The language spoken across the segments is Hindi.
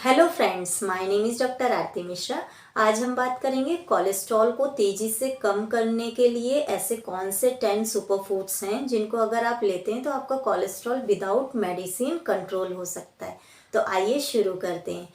Hello friends, my name is doctor Aarti Mishra. आज हम बात करेंगे कोलेस्ट्रॉल को तेज़ी से कम करने के लिए ऐसे कौन से 10 सुपर फूड्स हैं जिनको अगर आप लेते हैं तो आपका कोलेस्ट्रॉल विदाउट मेडिसिन कंट्रोल हो सकता है। तो आइए शुरू करते हैं।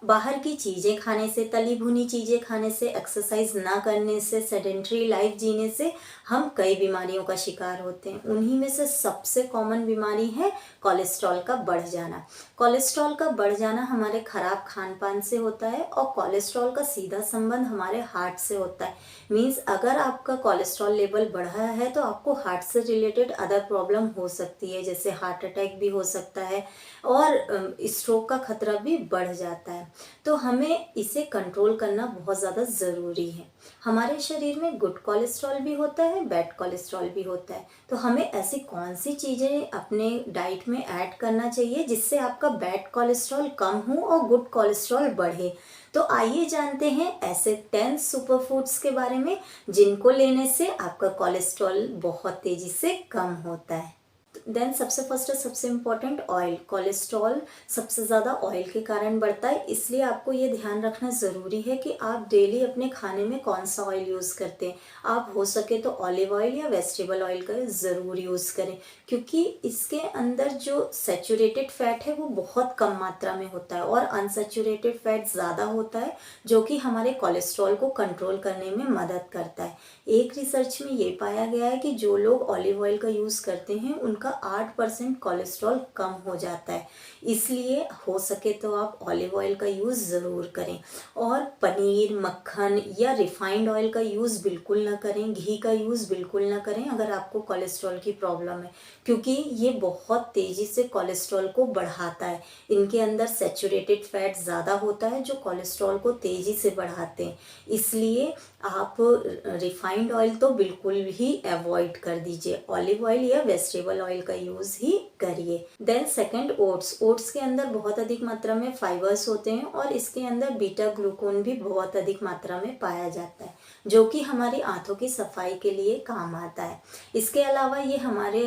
बाहर की चीज़ें खाने से, तली भुनी चीज़ें खाने से, एक्सरसाइज ना करने से, सेडेंट्री लाइफ जीने से हम कई बीमारियों का शिकार होते हैं। उन्हीं में से सबसे कॉमन बीमारी है कोलेस्ट्रॉल का बढ़ जाना। कोलेस्ट्रॉल का बढ़ जाना हमारे खराब खान पान से होता है और कोलेस्ट्रॉल का सीधा संबंध हमारे हार्ट से होता है। मीन्स अगर आपका कोलेस्ट्रॉल लेवल बढ़ा है तो आपको हार्ट से रिलेटेड अदर प्रॉब्लम हो सकती है, जैसे हार्ट अटैक भी हो सकता है और स्ट्रोक का खतरा भी बढ़ जाता है। तो हमें इसे कंट्रोल करना बहुत ज़्यादा ज़रूरी है। हमारे शरीर में गुड कोलेस्ट्रॉल भी होता है, बैड कोलेस्ट्रॉल भी होता है। तो हमें ऐसी कौन सी चीज़ें अपने डाइट में ऐड करना चाहिए जिससे आपका बैड कोलेस्ट्रॉल कम हो और गुड कोलेस्ट्रॉल बढ़े। तो आइए जानते हैं ऐसे 10 सुपर फूड्स के बारे में जिनको लेने से आपका कोलेस्ट्रॉल बहुत तेज़ी से कम होता है। देन सबसे फर्स्ट है सबसे इम्पॉर्टेंट ऑयल। कोलेस्ट्रॉल सबसे ज़्यादा ऑयल के कारण बढ़ता है, इसलिए आपको ये ध्यान रखना ज़रूरी है कि आप डेली अपने खाने में कौन सा ऑयल यूज़ करते हैं। आप हो सके तो ऑलिव ऑयल या वेजिटेबल ऑयल का ज़रूर यूज़ करें, क्योंकि इसके अंदर जो सैचुरेटेड फैट है वो बहुत कम मात्रा में होता है और अनसैचुरेटेड फैट ज़्यादा होता है, जो कि हमारे कोलेस्ट्रॉल को कंट्रोल करने में मदद करता है। एक रिसर्च में ये पाया गया है कि जो लोग ऑलिव ऑयल का यूज़ करते हैं उनका 8% कोलेस्ट्रॉल कम हो जाता है। इसलिए हो सके तो आप ऑलिव ऑयल का यूज़ ज़रूर करें और पनीर, मक्खन या रिफाइंड ऑयल का यूज़ बिल्कुल ना करें, घी का यूज़ बिल्कुल ना करें अगर आपको कोलेस्ट्रॉल की प्रॉब्लम है, क्योंकि ये बहुत तेज़ी से कोलेस्ट्रॉल को बढ़ाता है। इनके अंदर सैचुरेटेड फैट ज़्यादा होता है जो कोलेस्ट्रॉल को तेज़ी से बढ़ाते हैं। इसलिए आप रिफाइंड ऑयल तो बिल्कुल ही अवॉइड कर दीजिए, ऑलिव ऑयल या वेजिटेबल ऑयल का यूज़ ही करिए। Then second, oats. ओट्स के अंदर बहुत अधिक मात्रा में फाइबर्स होते हैं और इसके अंदर बीटा ग्लूकोन भी बहुत अधिक मात्रा में पाया जाता है, जो कि हमारी आंतों की सफाई के लिए काम आता है। इसके अलावा ये हमारे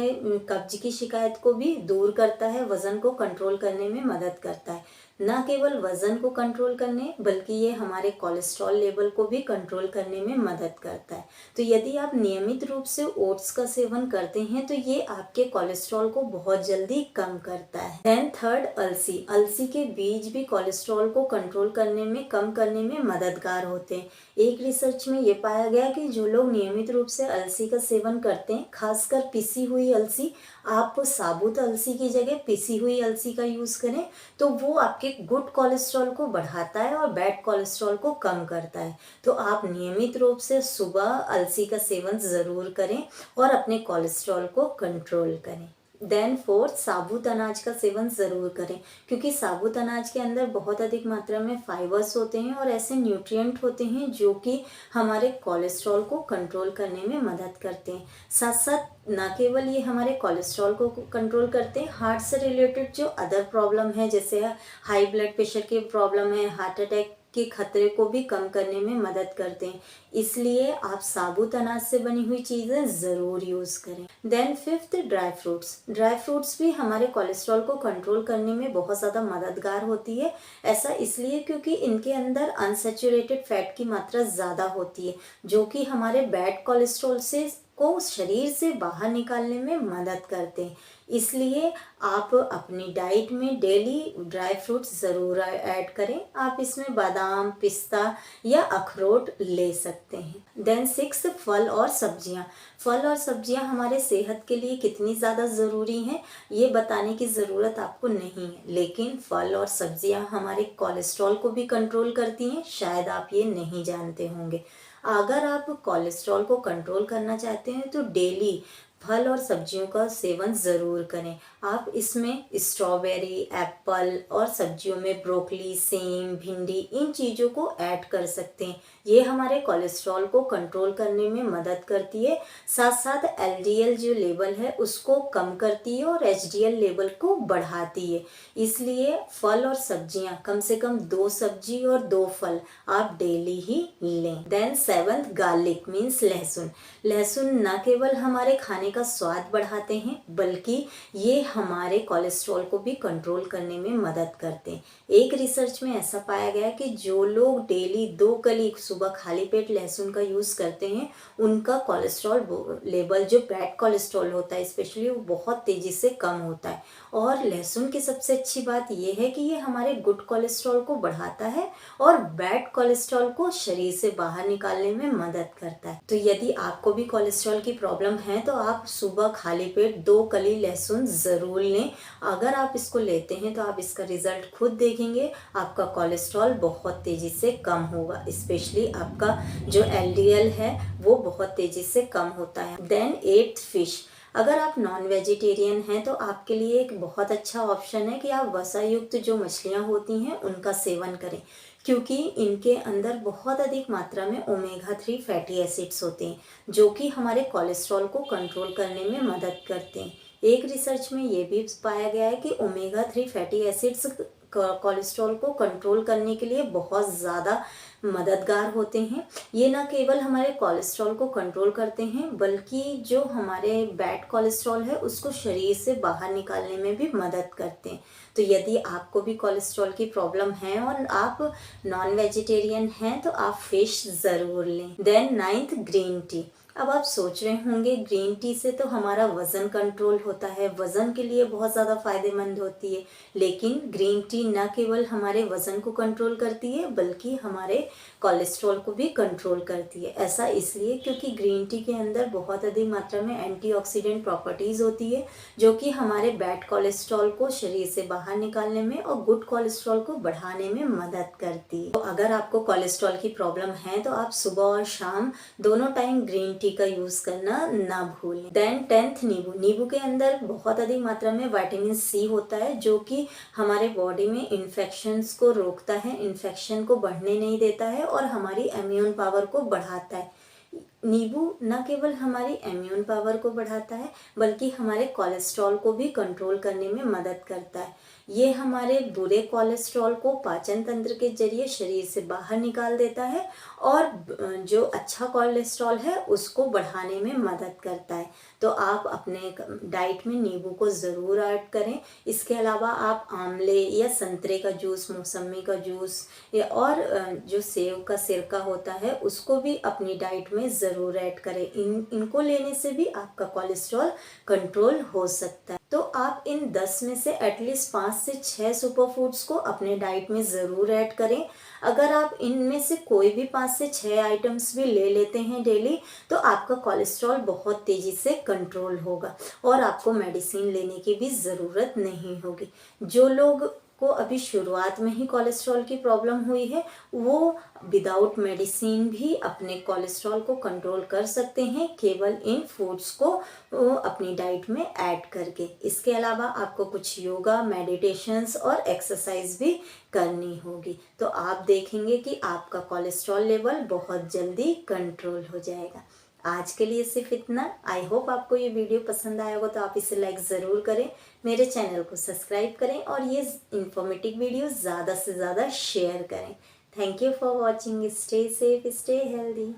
कब्ज की शिकायत को भी दूर करता है, वज़न को कंट्रोल करने में मदद करता है। न केवल वज़न को कंट्रोल करने बल्कि ये हमारे कोलेस्ट्रॉल लेवल को भी कंट्रोल करने में मदद करता है। तो यदि आप नियमित रूप से ओट्स का सेवन करते हैं तो ये आपके कोलेस्ट्रॉल को बहुत जल्दी कम करता है। देन थर्ड, अलसी। अलसी के बीज भी कोलेस्ट्रॉल को कंट्रोल करने में, कम करने में मददगार होते हैं। एक रिसर्च में ये पाया गया कि जो लोग नियमित रूप से अलसी का सेवन करते हैं, खासकर पिसी हुई अलसी, आप साबुत अलसी की जगह पिसी हुई अलसी का यूज़ करें तो वो आपके गुड कोलेस्ट्रॉल को बढ़ाता है और बैड कोलेस्ट्रॉल को कम करता है। तो आप नियमित रूप से सुबह अलसी का सेवन ज़रूर करें और अपने कोलेस्ट्रॉल को कंट्रोल करें। देन फोर्थ, साबुत अनाज का सेवन ज़रूर करें, क्योंकि साबुत अनाज के अंदर बहुत अधिक मात्रा में फाइबर्स होते हैं और ऐसे न्यूट्रिएंट होते हैं जो कि हमारे कोलेस्ट्रॉल को कंट्रोल करने में मदद करते हैं। साथ साथ न केवल ये हमारे कोलेस्ट्रॉल को कंट्रोल करते हैं, हार्ट से रिलेटेड जो अदर प्रॉब्लम है, जैसे हाई ब्लड प्रेशर की प्रॉब्लम है, हार्ट अटैक के खतरे को भी कम करने में मदद करते हैं। इसलिए आप साबुत अनाज से बनी हुई चीज़ें ज़रूर यूज़ करें। Then fifth, dry fruits. Dry fruits भी हमारे कोलेस्ट्रॉल को कंट्रोल करने में बहुत ज़्यादा मददगार होती है। ऐसा इसलिए क्योंकि इनके अंदर अनसैचुरेटेड फैट की मात्रा ज़्यादा होती है, जो कि हमारे बैड कोलेस्ट्रॉल से को शरीर से बाहर निकालने में मदद करते हैं। इसलिए आप अपनी डाइट में डेली ड्राई फ्रूट्स ज़रूर ऐड करें। आप इसमें बादाम, पिस्ता या अखरोट ले सकते हैं। देन सिक्स, फल और सब्जियां। फल और सब्जियां हमारे सेहत के लिए कितनी ज़्यादा ज़रूरी हैं ये बताने की ज़रूरत आपको नहीं है, लेकिन फल और सब्जियां हमारे कोलेस्ट्रॉल को भी कंट्रोल करती हैं, शायद आप ये नहीं जानते होंगे। अगर आप कोलेस्ट्रॉल को कंट्रोल करना चाहते हैं तो डेली फल और सब्जियों का सेवन ज़रूर करें। आप इसमें स्ट्रॉबेरी, एप्पल और सब्जियों में ब्रोकली, सेम, भिंडी, इन चीज़ों को ऐड कर सकते हैं। ये हमारे कोलेस्ट्रॉल को कंट्रोल करने में मदद करती है। साथ साथ एलडीएल जो लेवल है उसको कम करती है और एचडीएल लेवल को बढ़ाती है। इसलिए फल और सब्जियां, कम से कम 2 सब्जी और 2 फल आप डेली ही लें। देन सेवंथ, गार्लिक मीन्स लहसुन। लहसुन न केवल हमारे खाने खाने का स्वाद बढ़ाते हैं, बल्कि ये हमारे कोलेस्ट्रॉल को भी कंट्रोल करने में मदद करते हैं। एक रिसर्च में ऐसा पाया गया कि जो लोग डेली 2 कली सुबह खाली पेट लहसुन का यूज़ करते हैं, उनका कोलेस्ट्रॉल लेवल, जो बैड कोलेस्ट्रॉल होता है स्पेशली, वो बहुत तेज़ी से कम होता है। और लहसुन की सबसे अच्छी बात ये है कि ये हमारे गुड कोलेस्ट्रॉल को बढ़ाता है और बैड कोलेस्ट्रॉल को शरीर से बाहर निकालने में मदद करता है। तो यदि आपको भी कोलेस्ट्रॉल की प्रॉब्लम है तो आप सुबह खाली पेट 2 कली लहसुन ज़रूर लें। अगर आप इसको लेते हैं तो आप इसका रिजल्ट खुद देखेंगे, आपका कोलेस्ट्रॉल बहुत तेज़ी से कम होगा। स्पेशली आपका जो LDL है वो बहुत तेज़ी से कम होता है। Then 8th fish. अगर आप नॉन वेजिटेरियन हैं तो आपके लिए एक बहुत अच्छा ऑप्शन है कि आप वसा युक्त जो मछलियाँ होती हैं उनका सेवन करें, क्योंकि इनके अंदर बहुत अधिक मात्रा में ओमेगा 3 फैटी एसिड्स होते हैं, जो कि हमारे कोलेस्ट्रॉल को कंट्रोल करने में मदद करते हैं। एक रिसर्च में ये भी पाया गया है कि ओमेगा 3 फैटी एसिड्स कोलेस्ट्रॉल को कंट्रोल करने के लिए बहुत ज़्यादा मददगार होते हैं। ये न केवल हमारे कोलेस्ट्रॉल को कंट्रोल करते हैं, बल्कि जो हमारे बैड कोलेस्ट्रॉल है उसको शरीर से बाहर निकालने में भी मदद करते हैं। तो यदि आपको भी कोलेस्ट्रॉल की प्रॉब्लम है और आप नॉन वेजिटेरियन हैं तो आप फिश ज़रूर लें। Then 9th green tea. अब आप सोच रहे होंगे ग्रीन टी से तो हमारा वज़न कंट्रोल होता है, वज़न के लिए बहुत ज़्यादा फायदेमंद होती है। लेकिन ग्रीन टी न केवल हमारे वज़न को कंट्रोल करती है, बल्कि हमारे कोलेस्ट्रॉल को भी कंट्रोल करती है। ऐसा इसलिए क्योंकि ग्रीन टी के अंदर बहुत अधिक मात्रा में एंटीऑक्सीडेंट प्रॉपर्टीज़ होती है, जो कि हमारे बैड कोलेस्ट्रॉल को शरीर से बाहर निकालने में और गुड कोलेस्ट्रॉल को बढ़ाने में मदद करती है। तो अगर आपको कोलेस्ट्रॉल की प्रॉब्लम है तो आप सुबह और शाम दोनों टाइम ग्रीन टी का यूज करना ना भूलें। देन 10th नींबू। नींबू के अंदर बहुत अधिक मात्रा में विटामिन सी होता है, जो कि हमारे बॉडी में इन्फेक्शंस को रोकता है, इन्फेक्शन को बढ़ने नहीं देता है और हमारी इम्यून पावर को बढ़ाता है। नींबू न केवल हमारी इम्यून पावर को बढ़ाता है, बल्कि हमारे कोलेस्ट्रॉल को भी कंट्रोल करने में मदद करता है। ये हमारे बुरे कोलेस्ट्रॉल को पाचन तंत्र के जरिए शरीर से बाहर निकाल देता है और जो अच्छा कोलेस्ट्रॉल है उसको बढ़ाने में मदद करता है। तो आप अपने डाइट में नींबू को ज़रूर ऐड करें। इसके अलावा आप आंवले या संतरे का जूस, मौसमी का जूस और जो सेव का सिरका होता है उसको भी अपनी डाइट में ज़रूर ऐड करें। इनको लेने से भी आपका कोलेस्ट्रॉल कंट्रोल हो सकता है। तो आप इन 10 में से एटलीस्ट 5 से 6 सुपर फूड्स को अपने डाइट में ज़रूर ऐड करें। अगर आप इनमें से कोई भी 5 से 6 आइटम्स भी ले लेते हैं डेली, तो आपका कोलेस्ट्रॉल बहुत तेज़ी से कंट्रोल होगा और आपको मेडिसिन लेने की भी ज़रूरत नहीं होगी। जो लोग को अभी शुरुआत में ही कोलेस्ट्रॉल की प्रॉब्लम हुई है, वो विदाउट मेडिसिन भी अपने कोलेस्ट्रॉल को कंट्रोल कर सकते हैं, केवल इन फूड्स को अपनी डाइट में ऐड करके। इसके अलावा आपको कुछ योगा, मेडिटेशंस और एक्सरसाइज भी करनी होगी। तो आप देखेंगे कि आपका कोलेस्ट्रॉल लेवल बहुत जल्दी कंट्रोल हो जाएगा। आज के लिए सिर्फ इतना। आई होप आपको ये वीडियो पसंद आया होगा, तो आप इसे लाइक ज़रूर करें, मेरे चैनल को सब्सक्राइब करें और ये इन्फॉर्मेटिव वीडियो ज़्यादा से ज़्यादा शेयर करें। Thank you for watching. Stay safe, stay healthy.